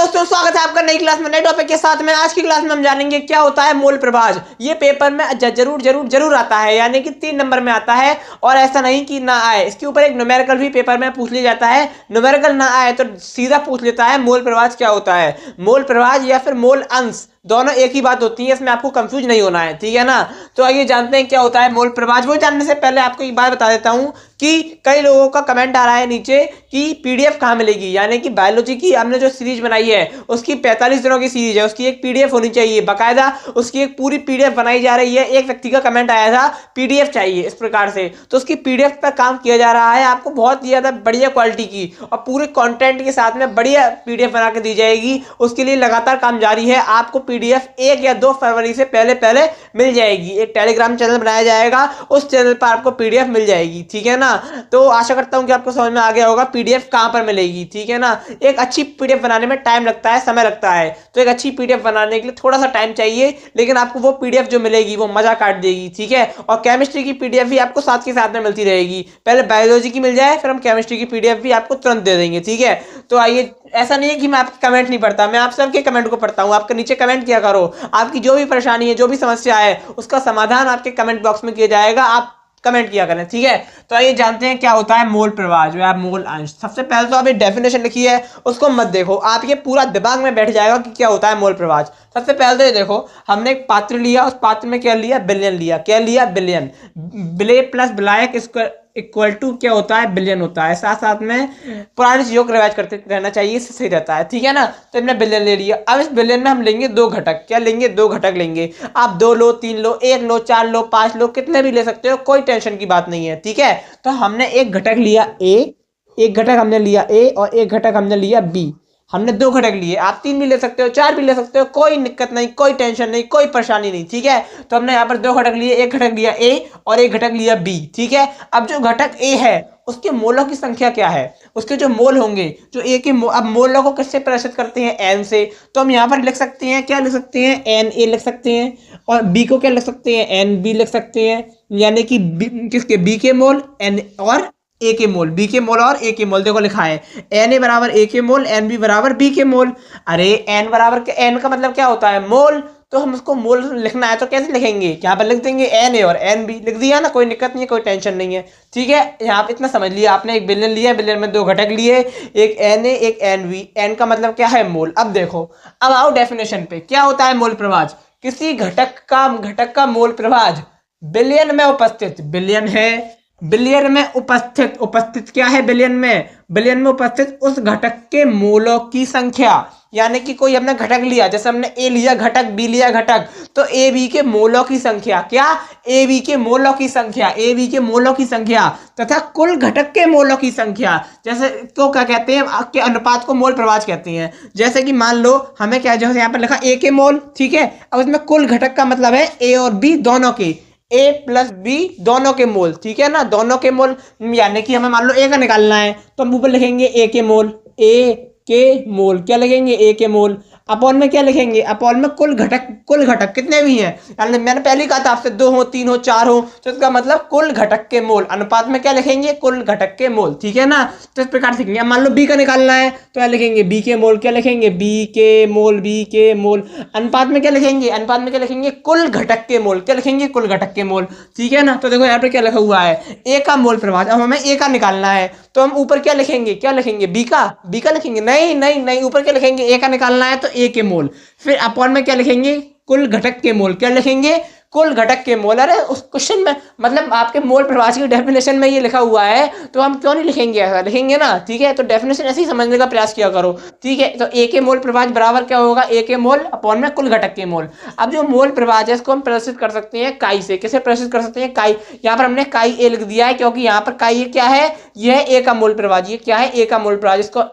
दोस्तों, स्वागत है आपका नई क्लास में नए टॉपिक के साथ में। आज की क्लास में हम जानेंगे क्या होता है मोल प्रभाज। ये पेपर में जरूर जरूर जरूर आता है, यानी कि 3 नंबर में आता है और ऐसा नहीं कि ना आए। इसके ऊपर एक न्यूमेरिकल भी पेपर में पूछ लिया जाता है। न्यूमेरिकल ना आए तो सीधा पूछ लेता है मोल प्रभाज क्या होता है। मोल प्रभाज या फिर मोल अंश दोनों एक ही बात होती है, इसमें आपको कंफ्यूज नहीं होना है, ठीक है ना। तो आइए जानते हैं क्या होता है मोल प्रभाज। वो जानने से पहले आपको एक बात बता देता हूं कि कई लोगों का कमेंट आ रहा है नीचे कि पीडीएफ कहाँ मिलेगी, यानी कि बायोलॉजी की हमने जो सीरीज बनाई है उसकी 45 दिनों की सीरीज है, उसकी एक पीडीएफ होनी चाहिए बाकायदा। उसकी एक पूरी पीडीएफ बनाई जा रही है। एक व्यक्ति का कमेंट आया था पीडीएफ चाहिए इस प्रकार से, तो उसकी पीडीएफ पर काम किया जा रहा है। आपको बहुत ही ज्यादा बढ़िया क्वालिटी की और पूरे कंटेंट के साथ में बढ़िया पीडीएफ बना के दी जाएगी। उसके लिए लगातार काम जारी है। आपको पीडीएफ 1 या 2 फरवरी से पहले पहले मिल जाएगी। एक टेलीग्राम चैनल बनाया जाएगा, उस चैनल पर आपको पीडीएफ मिल जाएगी, ठीक है ना। तो आशा करता हूं कि आपको समझ में आ गया होगा पीडीएफ कहां पर मिलेगी, ठीक है ना। एक अच्छी पीडीएफ बनाने में टाइम लगता है, समय लगता है, तो एक अच्छी पीडीएफ बनाने के लिए थोड़ा सा टाइम चाहिए, लेकिन आपको वो पीडीएफ जो मिलेगी वो मजा काट देगी, ठीक है। और केमिस्ट्री की पीडीएफ भी आपको साथ के साथ में मिलती रहेगी। पहले बायोलॉजी की मिल जाए, फिर हम केमिस्ट्री की पीडीएफ भी आपको तुरंत दे देंगे, ठीक है। तो आइए, ऐसा नहीं है कि मैं आपके कमेंट नहीं पढ़ता, मैं आप सबके कमेंट को पढ़ता हूं। आपके नीचे कमेंट किया करो, आपकी जो भी परेशानी है, जो भी समस्या है, उसका समाधान आपके कमेंट बॉक्स में किया जाएगा। आप कमेंट किया करें, ठीक है। तो आइए जानते हैं क्या होता है मोल प्रभाज या मोल अंश। सबसे पहले तो आप ये डेफिनेशन लिखी है, उसको मत देखो, आप ये पूरा दिमाग में बैठ जाएगा कि क्या होता है मोल प्रभाज। सबसे पहले तो ये देखो, हमने एक पात्र लिया, उस पात्र में क्या लिया, बिलियन लिया। क्या लिया, बिलियन। बिले प्लस बिलायक इक्वल टू क्या होता है, बिलियन होता है। साथ साथ में पुरानी चीजों को रिवाइज करते रहना चाहिए, इससे सही रहता है, ठीक है ना। तो हमने बिलियन ले लिया। अब इस बिलियन में हम लेंगे 2 घटक। क्या लेंगे, 2 घटक लेंगे। आप 2 लो, 3 लो, 1 लो, 4 लो, 5 लो, कितने भी ले सकते हो, कोई टेंशन की बात नहीं है, ठीक है। तो हमने एक घटक लिया ए, एक घटक हमने लिया ए और एक घटक हमने लिया बी। हमने 2 घटक लिए, आप 3 भी ले सकते हो, 4 भी ले सकते हो, कोई दिक्कत नहीं, कोई टेंशन नहीं, कोई परेशानी नहीं, ठीक है। तो हमने यहाँ पर 2 घटक लिए, एक घटक लिया ए और एक घटक लिया बी, ठीक है। अब जो घटक ए है उसके मोलों की संख्या क्या है, उसके जो मोल होंगे, जो ए के अब मोलों को किससे प्रदर्शित करते हैं, एन से। तो हम यहाँ पर लिख सकते हैं, क्या लिख सकते हैं, एन ए लिख सकते हैं, और बी को क्या लिख सकते हैं, एन बी लिख सकते हैं। यानी कि किसके, बी के मोल एन और ए के मोल, बी के मोल और ए के मोल। देखो लिखा है एन ए बराबर ए के मोल, एन बी बराबर बी के मोल। अरे एन बराबर, एन का मतलब क्या होता है, मोल। तो हम उसको मोल लिखना है तो कैसे लिखेंगे, यहाँ पर लिख देंगे एन ए और एन बी, लिख दिया ना, कोई दिक्कत नहीं है, कोई टेंशन नहीं है, ठीक है। यहाँ पर इतना समझ लिया आपने। एक बिलियन लिया, बिलियन में 2 घटक लिए, एक एन ए एक एन बी। एन का मतलब क्या है, मोल। अब देखो, अब आओ डेफिनेशन पे। क्या होता है मोल प्रभाज, किसी घटक का मोल प्रभाज बिलियन में उपस्थित, बिलियन है, बिलियन में उपस्थित, उपस्थित क्या है, बिलियन में उपस्थित उस घटक के मोलों की संख्या। यानी कि कोई हमने घटक लिया, जैसे हमने ए लिया घटक, बी लिया घटक, तो ए बी के मोलों की संख्या, क्या, ए बी के मोलों की संख्या, ए बी के मोलों की संख्या तथा कुल घटक के मोलों की संख्या। जैसे तो क्या कहते हैं, के अनुपात को मोल प्रभाज कहते हैं। जैसे कि मान लो हमें क्या, जैसे यहाँ पर लिखा ए के मोल, ठीक है। अब इसमें कुल घटक का मतलब है ए और बी दोनों के, ए प्लस बी दोनों के मोल, ठीक है ना, दोनों के मोल। यानी कि हमें मान लो ए का निकालना है, तो हम ऊपर लिखेंगे ए के मोल, ए के मोल, क्या लिखेंगे, ए के मोल। अपॉन में क्या लिखेंगे, अपॉन में कुल घटक कितने भी हैं। यानी मैंने पहले कहा था आपसे 2 हो, 3 हो, 4 हो, तो इसका मतलब कुल घटक के मोल। अनुपात में क्या लिखेंगे, कुल घटक के मोल, ठीक है ना। तो इस प्रकार से लिखेंगे। मान लो बी का निकालना है तो क्या लिखेंगे, बी के मोल, क्या लिखेंगे, बी के मोल, बी के मोल। अनुपात में क्या लिखेंगे, अनुपात में क्या लिखेंगे, कुल घटक के मोल, क्या लिखेंगे, कुल घटक के मोल, ठीक है ना। तो देखो यहाँ पे क्या लिखा हुआ है, ए का मोल प्रभाज। अब हमें ए का निकालना है तो हम ऊपर क्या लिखेंगे, क्या लिखेंगे, बी का लिखेंगे, नहीं नहीं नहीं, ऊपर क्या लिखेंगे, ए का निकालना है तो ए के मोल। फिर अपॉन में क्या लिखेंगे, कुल घटक के मोल, क्या लिखेंगे, कुल घटक के मोल। अरे उस क्वेश्चन में मतलब आपके मोल प्रभाज की डेफिनेशन में ये लिखा हुआ है, तो हम क्यों नहीं लिखेंगे, ऐसा लिखेंगे ना, ठीक है। तो डेफिनेशन ऐसे ही समझने का प्रयास किया करो, ठीक है। तो ए के मोल प्रभाज बराबर क्या होगा, ए के मोल अपॉन में कुल घटक के मोल। अब जो मोल प्रभाज है इसको हम प्रदर्शित कर सकते हैं काई से। कैसे प्रदर्शित कर सकते हैं, काई। यहाँ पर हमने काई ए लिख दिया है, क्योंकि यहाँ पर काई क्या है, यह है ए का मोल प्रभाज, ये क्या है, ए का मोल प्रभाज। इसको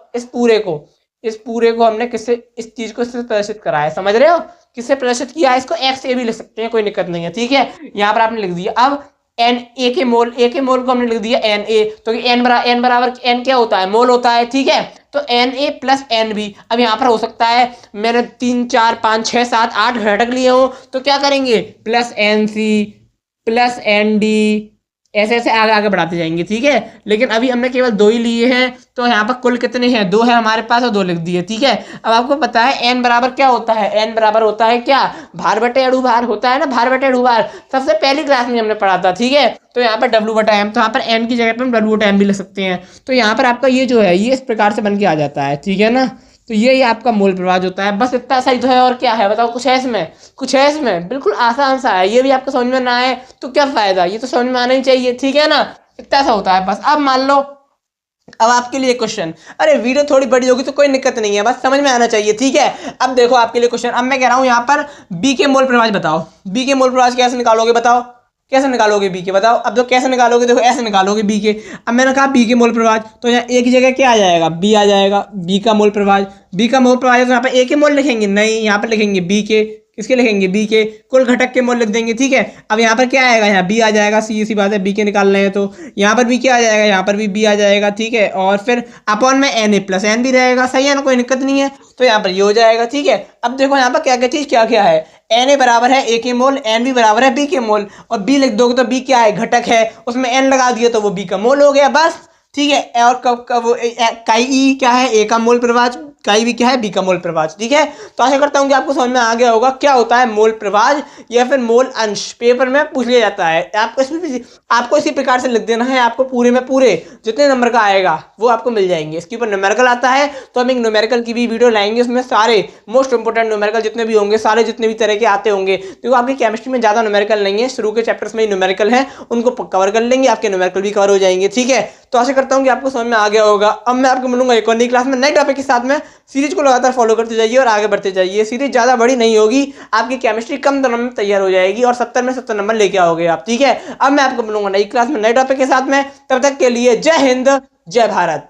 इस पूरे को हमने किससे, इस चीज को इससे प्रदर्शित करा है, समझ रहे हो, किससे प्रदर्शित किया है इसको, एक्स ए भी लिख सकते हैं, कोई दिक्कत नहीं है, ठीक है। यहाँ पर आपने लिख दिया। अब एन ए के मोल को हमने लिख दिया एन ए, तो एन बराबर एन क्या होता है, मोल होता है, ठीक है। तो N A plus N B. अब यहाँ पर हो सकता है मैंने 3 4 5 6 7 8 घटक लिए हो, तो क्या करेंगे, plus N C plus N D ऐसे ऐसे आगे आगे बढ़ाते जाएंगे, ठीक है। लेकिन अभी हमने केवल 2 ही लिए हैं, तो यहाँ पर कुल कितने हैं, 2 है हमारे पास और 2 लिख दिए, ठीक है। अब आपको पता है n बराबर क्या होता है, n बराबर होता है क्या, भार बटे अड़ू भार होता है ना, भार बटे अड़ू भार, सबसे पहली क्लास में हमने पढ़ा था, ठीक है। तो यहाँ पर w बटा m, तो यहाँ पर n की जगह पर हम w बटा m भी लिख सकते हैं। तो यहाँ पर आपका ये जो है ये इस प्रकार से बन के आ जाता है, ठीक है ना। तो ये आपका मोल प्रवाह होता है, बस इतना सही तो है, और क्या है बताओ, कुछ है इसमें, कुछ है इसमें, बिल्कुल आसान सा है। ये भी आपको समझ में ना आए तो क्या फायदा, ये तो समझ में आना ही चाहिए, ठीक है ना। इतना सा होता है बस। अब मान लो, अब आपके लिए क्वेश्चन, अरे वीडियो थोड़ी बड़ी होगी तो कोई दिक्कत नहीं है, बस समझ में आना चाहिए, ठीक है। अब देखो आपके लिए क्वेश्चन, अब मैं कह रहा हूं यहाँ पर बी के मोल प्रवाह बताओ, बी के मोल प्रवाह कैसे निकालोगे बताओ, कैसे निकालोगे बी के, बताओ। अब तो कैसे निकालोगे, देखो ऐसे निकालोगे बी के। अब मैंने कहा बी के मोल प्रवाह, तो यहाँ एक ही जगह क्या आ जाएगा, बी आ जाएगा, बी का मोल प्रवाह, बी का मोल प्रवाह, तो यहाँ पे ए के मोल लिखेंगे नहीं, यहाँ पर लिखेंगे बी के, किसके लिखेंगे, बी के, कुल घटक के मोल लिख देंगे, ठीक है। अब यहाँ पर क्या आएगा, यहाँ बी आ जाएगा, सी बात है, बी के निकाल रहे हैं तो यहाँ पर भी क्या आ जाएगा, यहाँ पर भी बी आ जाएगा, ठीक है। और फिर अपॉन में एन ए प्लस एन भी रहेगा, सही है ना, कोई दिक्कत नहीं है। तो यहाँ पर ये हो जाएगा, ठीक है। अब देखो यहाँ पर क्या क्या चीज क्या क्या है, एन ए बराबर है ए के मोल, एन बी बराबर है बी के मोल, और बी लिख दोगे तो बी क्या है, घटक है, उसमें एन लगा दिया तो वो बी का मोल हो गया, बस, ठीक है। और कब कब काई ई क्या है, ए का मोल प्रवाह, काई भी क्या है, बी का मोल प्रवाह, ठीक है। तो आशा करता हूँ कि आपको समझ में आ गया होगा क्या होता है मोल प्रवाह या फिर मोल अंश, पेपर में पूछ लिया जाता है। आपको इसी प्रकार से लिख देना है, आपको पूरे में पूरे जितने नंबर का आएगा वो आपको मिल जाएंगे। इसके ऊपर न्यूमेरिकल आता है, तो हम एक न्यूमेरिकल की भी वीडियो लाएंगे, उसमें सारे मोस्ट इंपोर्टेंट न्यूमेरिकल जितने भी होंगे, सारे जितने भी तरह के आते होंगे, क्योंकि आपकी केमिस्ट्री में ज्यादा न्यूमेरिकल नहीं है, शुरू के चैप्टर्स में ही न्यूमेरिकल है, उनको कवर कर लेंगे, आपके न्यूमेरिकल भी कवर हो जाएंगे, ठीक है। तो आशा करता हूँ कि आपको समझ में आ गया होगा। अब मैं आपको मिलूंगा एक और नई क्लास में नए टॉपिक के साथ में। सीरीज को लगातार फॉलो करते जाइए और आगे बढ़ते जाइए। सीरीज ज्यादा बड़ी नहीं होगी, आपकी केमिस्ट्री कम नंबर में तैयार हो जाएगी और 70 में 70 नंबर लेके आओगे आप, ठीक है। अब मैं आपको मिलूंगा नई क्लास में नए टॉपिक के साथ में, तब तक के लिए जय हिंद, जय भारत।